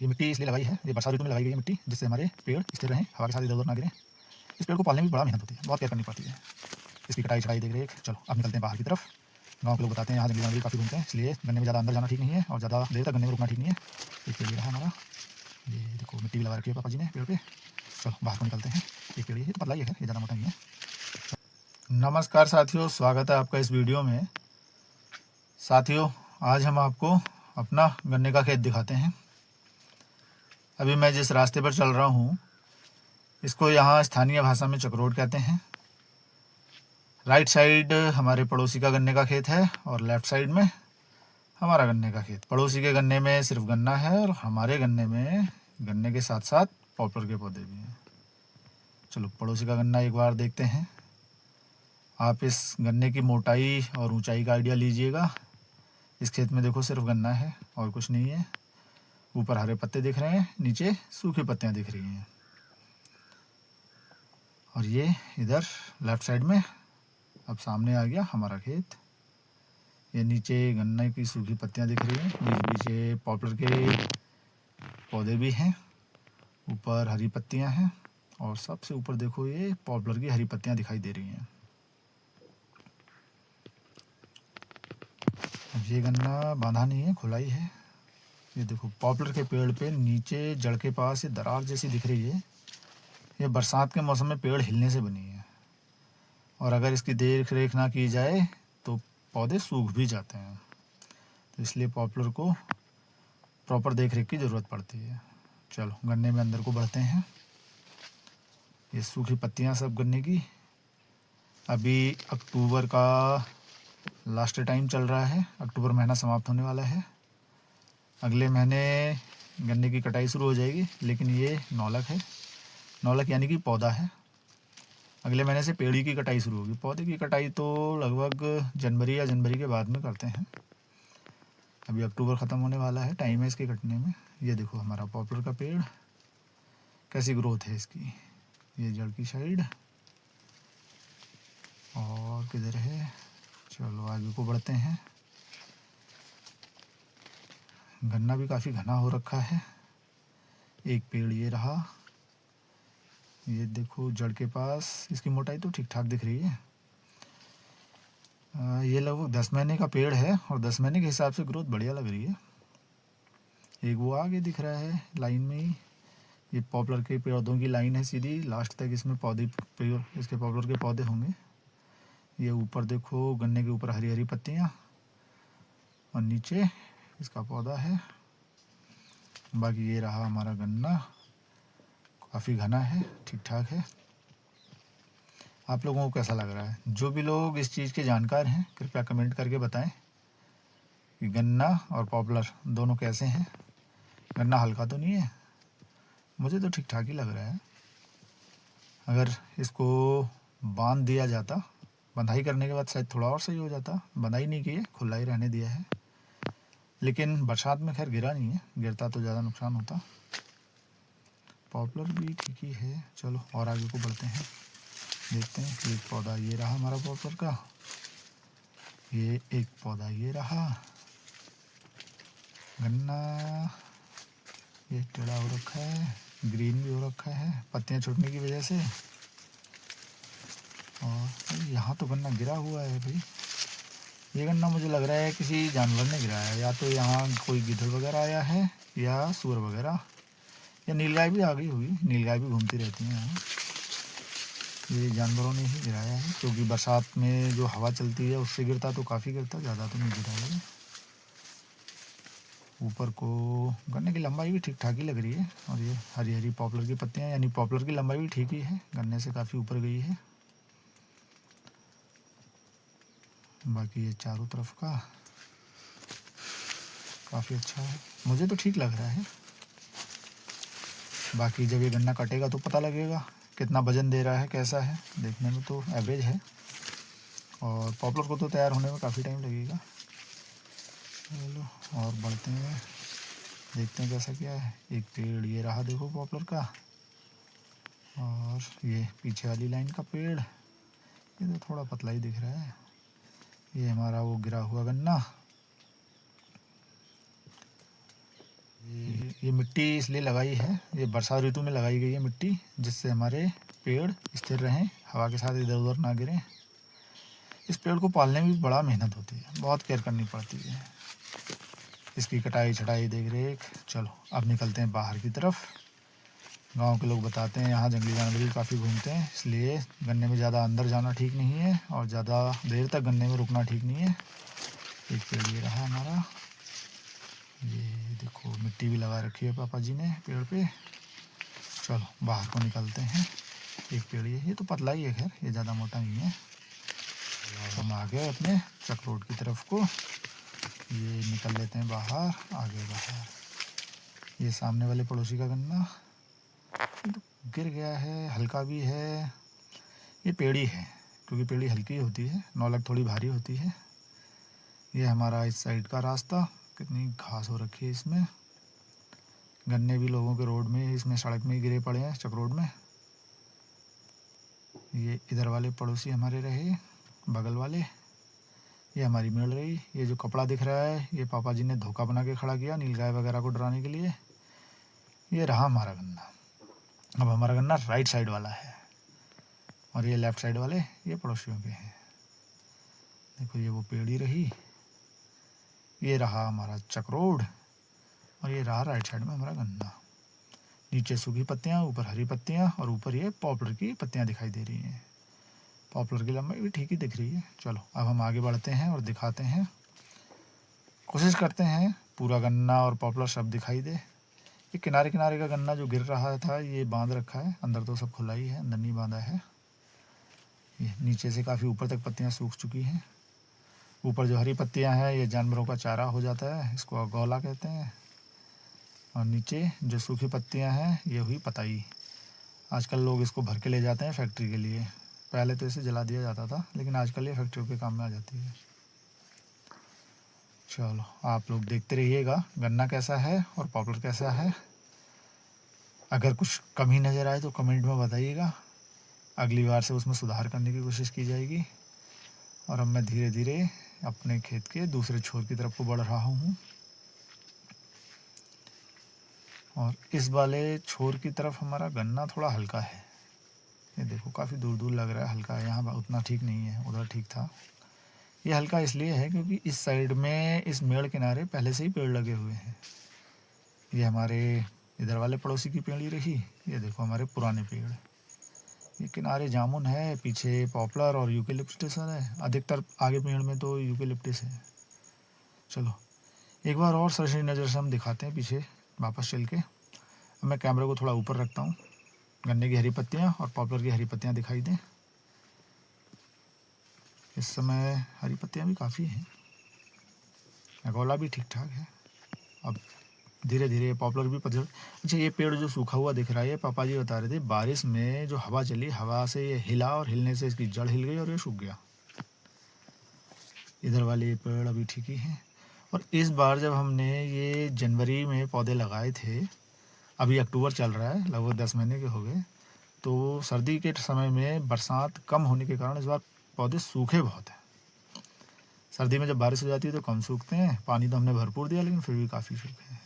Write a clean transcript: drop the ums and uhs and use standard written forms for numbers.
ये मिट्टी इसलिए लगाई है, ये बरसात ऋतु में लगाई गई है मिट्टी, जिससे हमारे पेड़ स्थिर रहें, हवा के साथ इधर उधर ना गिरें। इस पेड़ को पालने में बड़ा मेहनत होती है, बहुत केयर करनी पड़ती है। इसकी कटाई छटाई देख रेख। चलो अब निकलते हैं बाहर की तरफ। गाँव के लोग बताते हैं यहाँ जंगली जानवर काफ़ी घूमते हैं, इसलिए गन्ने में ज़्यादा अंदर जाना ठीक नहीं है और ज़्यादा देर तक गन्ने में रुकना ठीक नहीं है। एक पेड़ ये रहा हमारा, ये देखो मिट्टी भी लगा रखी है पापा जी ने पेड़ पे। चलो बाहर को निकलते हैं। एक पेड़ ये तो पतला ही है, ये ज़्यादा मोटा नहीं है। नमस्कार साथियों, स्वागत है आपका इस वीडियो में। साथियों आज हम आपको अपना गन्ने का खेत दिखाते हैं। अभी मैं जिस रास्ते पर चल रहा हूँ इसको यहाँ स्थानीय भाषा में चक्रोड कहते हैं। राइट साइड हमारे पड़ोसी का गन्ने का खेत है और लेफ्ट साइड में हमारा गन्ने का खेत। पड़ोसी के गन्ने में सिर्फ गन्ना है और हमारे गन्ने में गन्ने के साथ साथ पॉपुलर के पौधे भी हैं। चलो पड़ोसी का गन्ना एक बार देखते हैं। आप इस गन्ने की मोटाई और ऊंचाई का आइडिया लीजिएगा। इस खेत में देखो सिर्फ गन्ना है और कुछ नहीं है। ऊपर हरे पत्ते दिख रहे हैं, नीचे सूखी पत्तियां दिख रही हैं। और ये इधर लेफ्ट साइड में अब सामने आ गया हमारा खेत। ये नीचे गन्ने की सूखी पत्तियां दिख रही हैं, बीच बीच ये पॉपुलर के पौधे भी हैं। ऊपर हरी पत्तियां हैं और सबसे ऊपर देखो ये पॉपुलर की हरी पत्तियां दिखाई दे रही हैं। अब ये गन्ना बांधा नहीं है, खुला ही है। ये देखो पॉपुलर के पेड़ पे नीचे जड़ के पास ये दरार जैसी दिख रही है। ये बरसात के मौसम में पेड़ हिलने से बनी है और अगर इसकी देख रेख ना की जाए तो पौधे सूख भी जाते हैं। तो इसलिए पॉपुलर को प्रॉपर देख रेख की ज़रूरत पड़ती है। चलो गन्ने में अंदर को बढ़ते हैं। ये सूखी पत्तियां सब गन्ने की। अभी अक्टूबर का लास्ट टाइम चल रहा है, अक्टूबर महीना समाप्त होने वाला है। अगले महीने गन्ने की कटाई शुरू हो जाएगी, लेकिन ये नौलख है। नौलख यानी कि पौधा है। अगले महीने से पेड़ी की कटाई शुरू होगी। पौधे की कटाई तो लगभग जनवरी या जनवरी के बाद में करते हैं। अभी अक्टूबर ख़त्म होने वाला है, टाइम है इसके कटने में। ये देखो हमारा पॉपुलर का पेड़, कैसी ग्रोथ है इसकी। ये जड़ की साइड और किधर है। चलो आगे को बढ़ते हैं। गन्ना भी काफ़ी घना हो रखा है। एक पेड़ ये रहा, ये देखो जड़ के पास इसकी मोटाई तो ठीक ठाक दिख रही है। ये लगभग 10 महीने का पेड़ है और 10 महीने के हिसाब से ग्रोथ बढ़िया लग रही है। एक वो आगे दिख रहा है लाइन में ही, ये पॉपुलर के पौधों की लाइन है सीधी, लास्ट तक इसमें पौधे इसके पॉपुलर के पौधे होंगे। ये ऊपर देखो गन्ने के ऊपर हरी हरी पत्तियाँ और नीचे इसका पौधा है। बाकी ये रहा हमारा गन्ना, काफ़ी घना है, ठीक ठाक है। आप लोगों को कैसा लग रहा है? जो भी लोग इस चीज़ के जानकार हैं कृपया कमेंट करके बताएं कि गन्ना और पॉपुलर दोनों कैसे हैं। गन्ना हल्का तो नहीं है? मुझे तो ठीक ठाक ही लग रहा है। अगर इसको बांध दिया जाता, बंधाई करने के बाद शायद थोड़ा और सही हो जाता। बंधाई नहीं की है, खुला ही रहने दिया है। लेकिन बरसात में खैर गिरा नहीं है, गिरता तो ज़्यादा नुकसान होता। पॉपुलर भी ठीक ही है। चलो और आगे को बढ़ते हैं, देखते हैं। एक पौधा ये रहा हमारा पॉपुलर का, ये एक पौधा ये रहा गन्ना। ये टेढ़ा हो रखा है, ग्रीन भी हो रखा है पत्तियां छूटने की वजह से। और यहाँ तो गन्ना गिरा हुआ है भाई। ये गन्ना मुझे लग रहा है किसी जानवर ने गिराया है, या तो यहाँ कोई गिद्धड़ वगैरह आया है या सूअर वगैरह, या नीलगाय भी आ गई होगी। नीलगाय भी घूमती रहती हैं यहाँ। ये जानवरों ने ही गिराया है, क्योंकि बरसात में जो हवा चलती है उससे गिरता तो काफ़ी गिरता, ज़्यादा तो नहीं गिरा है। ऊपर को गन्ने की लंबाई भी ठीक ठाक ही लग रही है और ये हरी हरी पॉपुलर की पत्तियाँ, यानी पॉपुलर की लंबाई भी ठीक ही है, गन्ने से काफ़ी ऊपर गई है। बाकी ये चारों तरफ का काफ़ी अच्छा है, मुझे तो ठीक लग रहा है। बाकी जब ये गन्ना कटेगा तो पता लगेगा कितना वजन दे रहा है, कैसा है। देखने में तो एवरेज है और पॉपुलर को तो तैयार होने में काफ़ी टाइम लगेगा। चलो और बढ़ते हैं, देखते हैं कैसा क्या है। एक पेड़ ये रहा देखो पॉपुलर का, और ये पीछे वाली लाइन का पेड़, ये तो थोड़ा पतला ही दिख रहा है। ये हमारा वो गिरा हुआ गन्ना। ये मिट्टी इसलिए लगाई है, ये बरसात ऋतु में लगाई गई है मिट्टी, जिससे हमारे पेड़ स्थिर रहें, हवा के साथ इधर उधर ना गिरें। इस पेड़ को पालने में भी बड़ा मेहनत होती है, बहुत केयर करनी पड़ती है। इसकी कटाई छटाई देख रेख। चलो अब निकलते हैं बाहर की तरफ। गांव के लोग बताते हैं यहाँ जंगली जानवर भी काफ़ी घूमते हैं, इसलिए गन्ने में ज़्यादा अंदर जाना ठीक नहीं है और ज़्यादा देर तक गन्ने में रुकना ठीक नहीं है। एक पेड़ ये रहा हमारा, ये देखो मिट्टी भी लगा रखी है पापा जी ने पेड़ पे। चलो बाहर को निकलते हैं। एक पेड़ ये तो पतला ही है, खैर ये ज़्यादा मोटा नहीं है। हम आ गए अपने चक रोड की तरफ को, ये निकल लेते हैं बाहर, आगे बाहर। ये सामने वाले पड़ोसी का गन्ना तो गिर गया है, हल्का भी है। ये पेड़ी है, क्योंकि पेड़ी हल्की होती है, नौलक थोड़ी भारी होती है। ये हमारा इस साइड का रास्ता, कितनी घास हो रखी है इसमें। गन्ने भी लोगों के रोड में, इसमें सड़क में ही गिरे पड़े हैं, चक रोड में। ये इधर वाले पड़ोसी हमारे रहे, बगल वाले। ये हमारी मेल रही। ये जो कपड़ा दिख रहा है ये पापा जी ने धोखा बना के खड़ा किया नीलगाय वगैरह को डराने के लिए। ये रहा हमारा गन्ना। अब हमारा गन्ना राइट साइड वाला है और ये लेफ़्ट साइड वाले ये पड़ोसियों के हैं। देखो ये वो पेड़ी रही, ये रहा हमारा चक रोड और ये रहा राइट साइड में हमारा गन्ना। नीचे सूखी पत्तियाँ, ऊपर हरी पत्तियाँ और ऊपर ये पॉपुलर की पत्तियाँ दिखाई दे रही हैं। पॉपुलर की लंबाई भी ठीक ही दिख रही है। चलो अब हम आगे बढ़ते हैं और दिखाते हैं, कोशिश करते हैं पूरा गन्ना और पॉपुलर सब दिखाई दे। ये किनारे किनारे का गन्ना जो गिर रहा था ये बांध रखा है, अंदर तो सब खुला ही है, अंदर नहीं बांधा है। ये नीचे से काफ़ी ऊपर तक पत्तियाँ सूख चुकी हैं। ऊपर जो हरी पत्तियाँ हैं ये जानवरों का चारा हो जाता है, इसको गौला कहते हैं। और नीचे जो सूखी पत्तियाँ हैं ये हुई पताई। आजकल लोग इसको भर के ले जाते हैं फैक्ट्री के लिए। पहले तो इसे जला दिया जाता था, लेकिन आजकल ये फैक्ट्रियों के काम में आ जाती है। चलो आप लोग देखते रहिएगा गन्ना कैसा है और पॉपुलर कैसा है। अगर कुछ कमी नज़र आए तो कमेंट में बताइएगा, अगली बार से उसमें सुधार करने की कोशिश की जाएगी। और अब मैं धीरे धीरे अपने खेत के दूसरे छोर की तरफ को बढ़ रहा हूँ और इस वाले छोर की तरफ हमारा गन्ना थोड़ा हल्का है। ये देखो काफ़ी दूर दूर लग रहा है हल्का है, यहाँ उतना ठीक नहीं है, उधर ठीक था। ये हल्का इसलिए है क्योंकि इस साइड में इस मेड़ किनारे पहले से ही पेड़ लगे हुए हैं। ये हमारे इधर वाले पड़ोसी की पेड़ी रही, ये देखो हमारे पुराने पेड़। ये किनारे जामुन है, पीछे पॉपुलर और यूकेलिप्टस है। अधिकतर आगे पेड़ में तो यूकेलिप्टस है। चलो एक बार और सरसरी नज़र से हम दिखाते हैं पीछे वापस चल के। मैं कैमरे को थोड़ा ऊपर रखता हूँ, गन्ने की हरी पत्तियाँ और पॉपुलर की हरी पत्तियाँ दिखाई दें। इस समय हरी पत्तियाँ भी काफ़ी हैं, अगोला भी ठीक ठाक है। अब धीरे धीरे पॉपुलर भी पतझड़। अच्छा ये पेड़ जो सूखा हुआ दिख रहा है, ये पापा जी बता रहे थे बारिश में जो हवा चली, हवा से ये हिला और हिलने से इसकी जड़ हिल गई और ये सूख गया। इधर वाले ये पेड़ अभी ठीक ही हैं। और इस बार जब हमने ये जनवरी में पौधे लगाए थे, अभी अक्टूबर चल रहा है, लगभग 10 महीने के हो गए, तो सर्दी के समय में बरसात कम होने के कारण इस बार पौधे सूखे बहुत हैं। सर्दी में जब बारिश हो जाती है तो कम सूखते हैं, पानी तो हमने भरपूर दिया लेकिन फिर भी काफ़ी सूखे हैं।